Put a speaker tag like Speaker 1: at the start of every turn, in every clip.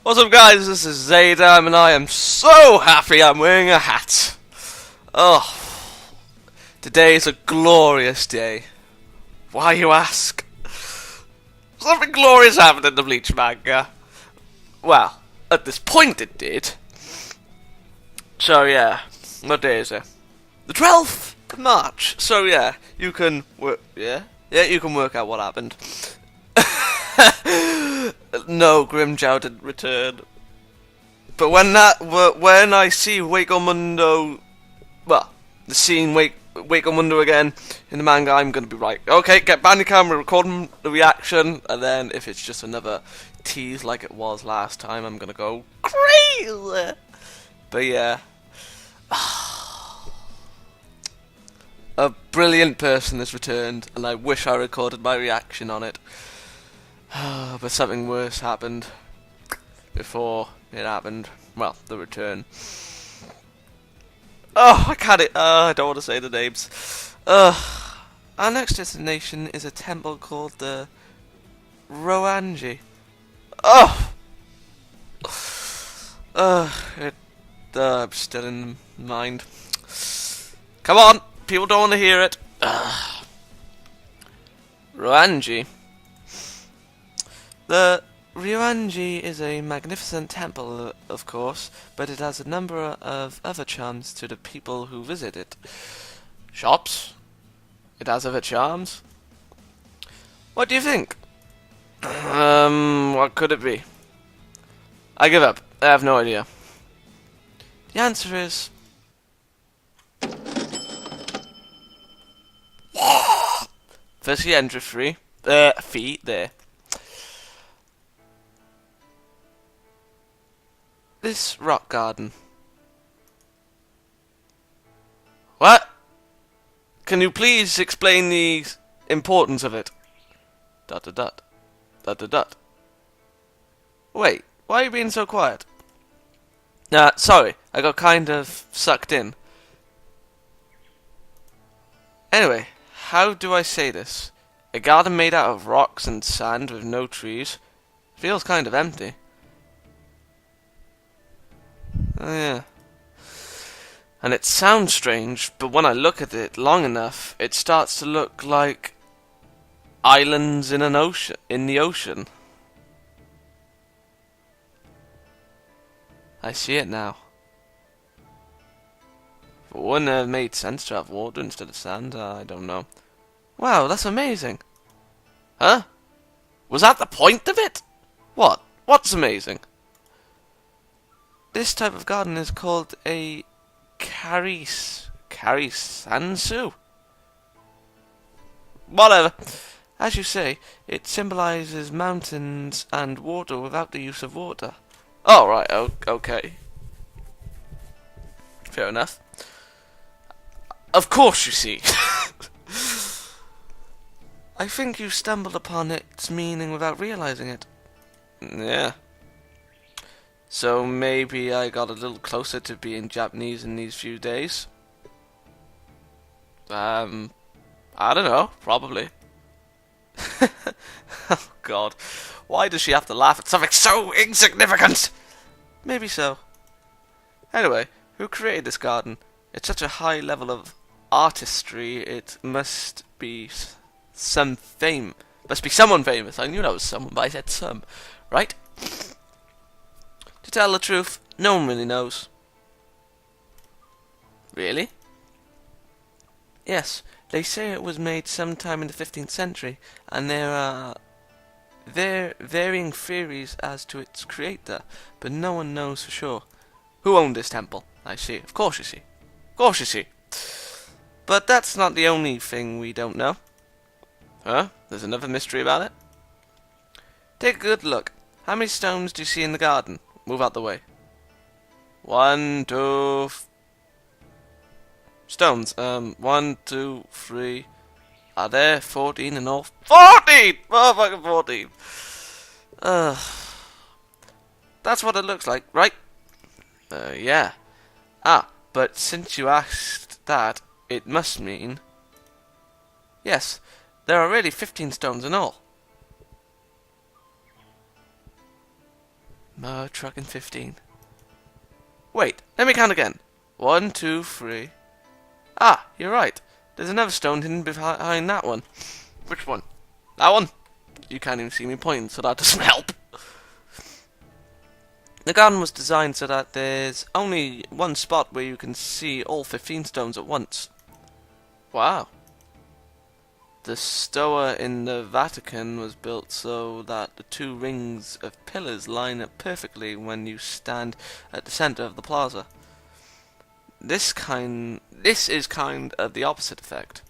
Speaker 1: What's up, guys? This is Xaydam, and I am so happy I'm wearing a hat. Oh, today is a glorious day. Why, you ask? Something glorious happened in the Bleach manga. Well, at this point it did. So yeah, what day is it? The 12th of March. So yeah, you can work. Yeah, you can work out what happened. No, Grimjow didn't return. But when I see Wako Mundo, well, the scene Wako Mundo again in the manga, I'm gonna be right. Okay, get Bandicam, we're recording the reaction, and then if it's just another tease like it was last time, I'm gonna go crazy. But yeah, a brilliant person has returned, and I wish I recorded my reaction on it. But something worse happened before it happened. Well, the return. Oh, I can't. I don't want to say the names. Our next destination is a temple called the Roanji. I'm still in mind. Come on, people don't want to hear it. Roanji. The Ryoanji is a magnificent temple, of course, but it has a number of other charms to the people who visit it. Shops? It has other charms? What do you think? What could it be? I give up. I have no idea. The answer is... Firstly, entry fee there. This rock garden. What? Can you please explain the importance of it? ... Wait, why are you being so quiet? Sorry, I got kind of sucked in. Anyway, how do I say this? A garden made out of rocks and sand with no trees. Feels kind of empty. Oh yeah. And it sounds strange, but when I look at it long enough, it starts to look like islands in the ocean. I see it now. But wouldn't it have made sense to have water instead of sand? I don't know. Wow, that's amazing. Huh? Was that the point of it? What? What's amazing? This type of garden is called a karisansu. Whatever. As you say, it symbolizes mountains and water without the use of water. Oh, right, okay. Fair enough. Of course, you see. I think you stumbled upon its meaning without realizing it. Yeah. So maybe I got a little closer to being Japanese in these few days. I don't know, probably. Oh god, why does she have to laugh at something so insignificant? Maybe so. Anyway, who created this garden? It's such a high level of artistry, it must be someone famous. I knew that was someone, but I said some, right? To tell the truth, no one really knows. Really? Yes, they say it was made sometime in the 15th century, and there are varying theories as to its creator, but no one knows for sure. Who owned this temple? I see. Of course you see. Of course you see. But that's not the only thing we don't know. Huh? There's another mystery about it? Take a good look. How many stones do you see in the garden? Move out the way. 1, 2... Stones. 1, 2, 3... Are there 14 in all? 14! Oh, fucking 14! That's what it looks like, right? Yeah. But since you asked that, it must mean... Yes, there are really 15 stones in all. Truck in 15. Wait, let me count again. 1, 2, 3. Ah, you're right. There's another stone hidden behind that one. Which one? That one? You can't even see me pointing, so that doesn't help. The garden was designed so that there's only one spot where you can see all 15 stones at once. Wow. The Stoa in the Vatican was built so that the two rings of pillars line up perfectly when you stand at the center of the plaza. This is kind of the opposite effect.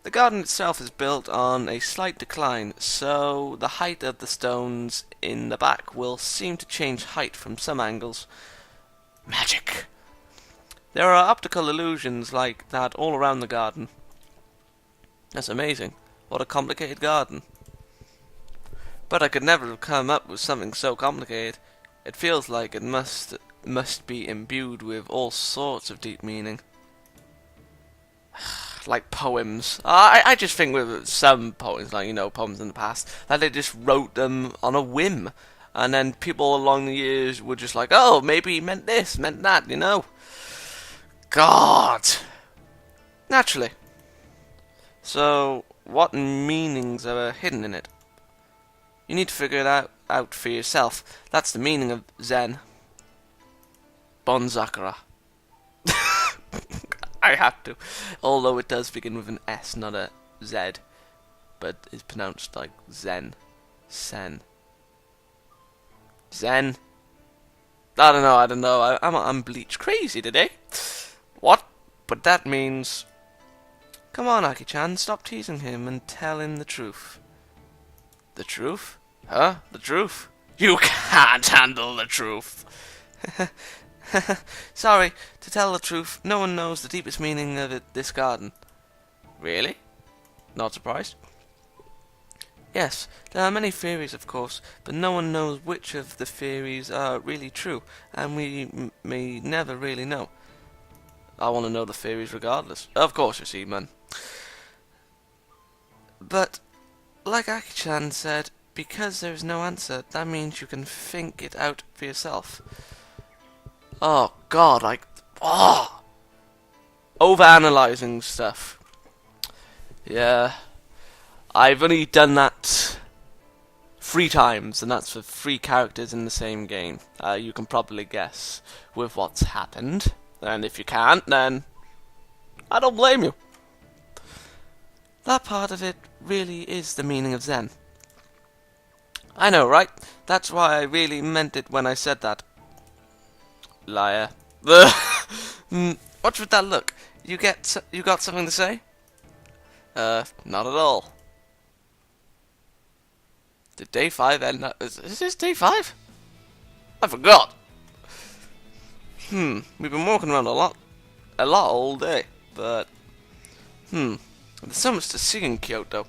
Speaker 1: The garden itself is built on a slight decline, so the height of the stones in the back will seem to change height from some angles. Magic! There are optical illusions like that all around the garden. That's amazing. What a complicated garden. But I could never have come up with something so complicated. It feels like it must be imbued with all sorts of deep meaning. Like poems. I just think with some poems, like, poems in the past, that they just wrote them on a whim. And then people along the years were just like, oh, maybe he meant this, meant that, God! Naturally. So, what meanings are hidden in it? You need to figure it out for yourself. That's the meaning of Zen. Bonzakura. I have to. Although it does begin with an S, not a Z. But it's pronounced like Zen. Sen. Zen. I don't know. I'm bleach crazy today. What? But that means... Come on, Aki-chan, stop teasing him and tell him the truth. The truth? Huh? The truth? You can't handle the truth. Sorry, to tell the truth, no one knows the deepest meaning of this garden. Really? Not surprised? Yes, there are many theories, of course, but no one knows which of the theories are really true, and we may never really know. I want to know the theories regardless. Of course, you see, man. But, like Aki-chan said, because there is no answer, that means you can think it out for yourself. Oh, God, overanalyzing stuff. Yeah. I've only done that 3 times, and that's for 3 characters in the same game. You can probably guess with what's happened. And if you can't, then I don't blame you. That part of it really is the meaning of Zen. I know, right? That's why I really meant it when I said that. Liar. What's with that look? You got something to say? Not at all. Did day 5 end? Is this day 5? I forgot. We've been walking around a lot all day, but there's so much to see in Kyoto.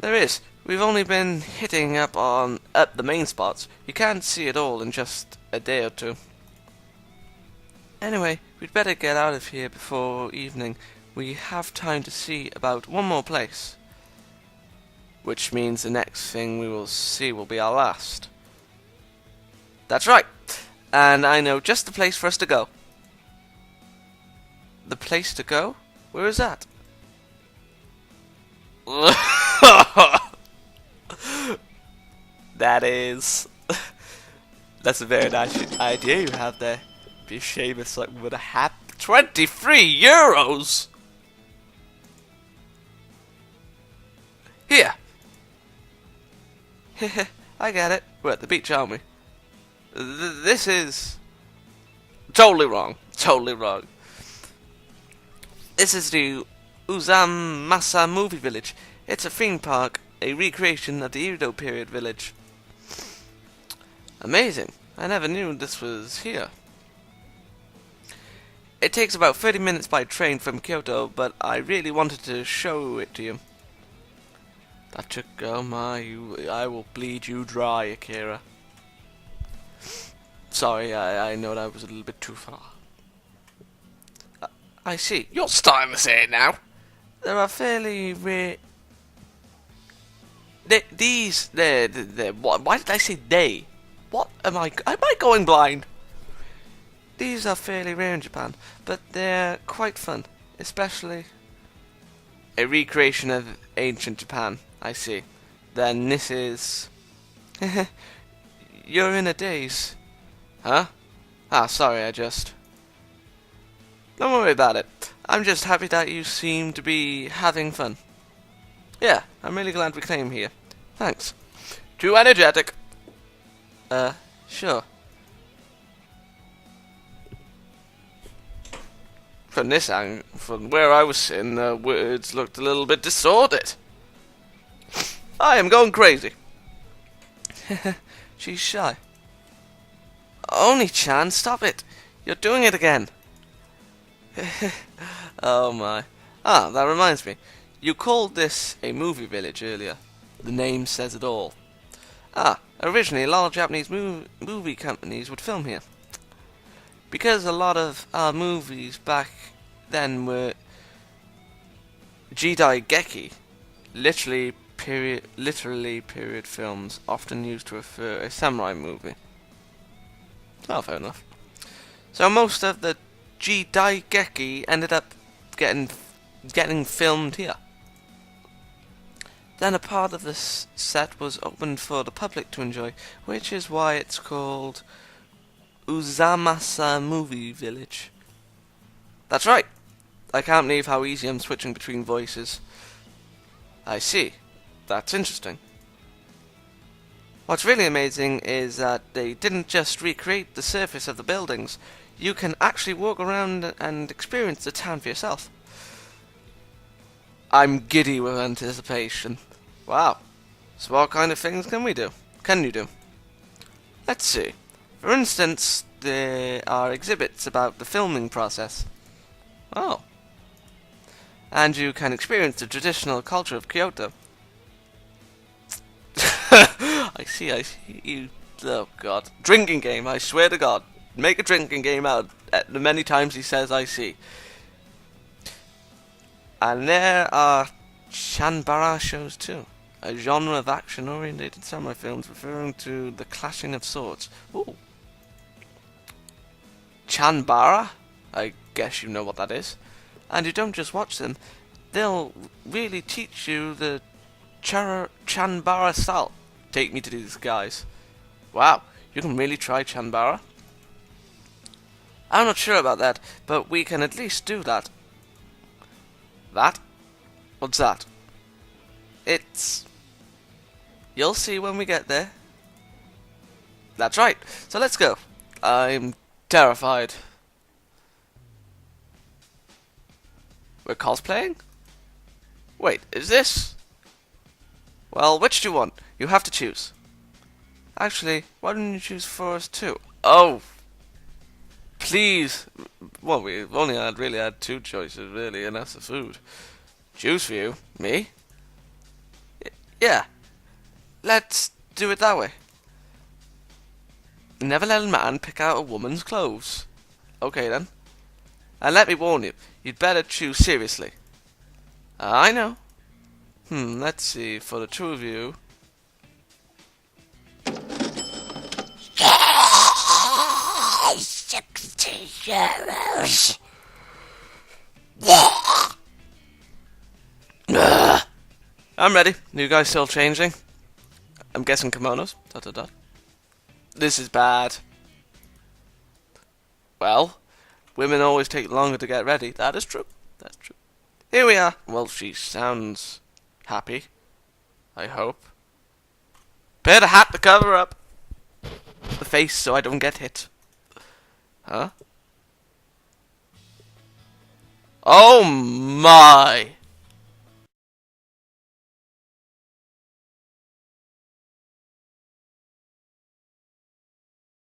Speaker 1: There is. We've only been hitting up the main spots. You can't see it all in just a day or 2. Anyway, we'd better get out of here before evening. We have time to see about one more place. Which means the next thing we will see will be our last. That's right. And I know just the place for us to go. The place to go? Where is that? That's a very nice idea you have there. Be Seamus like with a hat. 23 euros. Here. I get it. We're at the beach, aren't we? This is totally wrong. Totally wrong. This is the Uzumasa Movie Village. It's a theme park, a recreation of the Edo period village. Amazing. I never knew this was here. It takes about 30 minutes by train from Kyoto, but I really wanted to show it to you. That took, oh my, I will bleed you dry, Akira. Sorry, I know that was a little bit too far. I see. You're starting to say it now. There are fairly rare... What? Why did I say they? What am I going blind? These are fairly rare in Japan, but they're quite fun, especially a recreation of ancient Japan. I see. Then this is... You're in a daze. Huh? Ah, sorry, Don't worry about it. I'm just happy that you seem to be having fun. Yeah, I'm really glad we came here. Thanks. Too energetic. Sure. From this angle, from where I was sitting, the words looked a little bit disordered. I am going crazy. She's shy. Oni-chan, stop it. You're doing it again. Oh my. Ah, that reminds me. You called this a movie village earlier. The name says it all. Ah, originally a lot of Japanese movie companies would film here. Because a lot of our movies back then were Jidaigeki, literally period films, often used to refer a samurai movie. Oh, fair enough. So most of the Jidaigeki ended up getting filmed here. Then a part of this set was opened for the public to enjoy, which is why it's called Uzamasa Movie Village. That's right. I can't believe how easy I'm switching between voices. I see. That's interesting. What's really amazing is that they didn't just recreate the surface of the buildings. You can actually walk around and experience the town for yourself. I'm giddy with anticipation. Wow. So what kind of things can you do? Let's see. For instance, there are exhibits about the filming process. Oh. And you can experience the traditional culture of Kyoto. I see. You. Oh God. Drinking game, I swear to God. Make a drinking game out of the many times he says I see. And there are Chanbara shows too. A genre of action-oriented samurai films referring to the clashing of swords. Ooh. Chanbara? I guess you know what that is. And you don't just watch them. They'll really teach you the Chanbara style. Take me to these guys. Wow, you can really try Chanbara? I'm not sure about that, but we can at least do that. That? What's that? You'll see when we get there. That's right, so let's go. I'm terrified. We're cosplaying? Wait, is this? Well, which do you want? You have to choose. Actually, why don't you choose for us too? Oh! Please! Well, we've only really had two choices, really, and that's the food. Choose for you? Me? Yeah. Let's do it that way. Never let a man pick out a woman's clothes. Okay, then. And let me warn you, you'd better choose seriously. I know. Let's see, for the two of you...
Speaker 2: 60 euros.
Speaker 1: I'm ready. You guys still changing? I'm guessing kimonos. ... This is bad. Well, women always take longer to get ready. That is true. That's true. Here we are. Well, she sounds happy. I hope. Prepare the hat to cover up the face so I don't get hit. Huh? Oh my!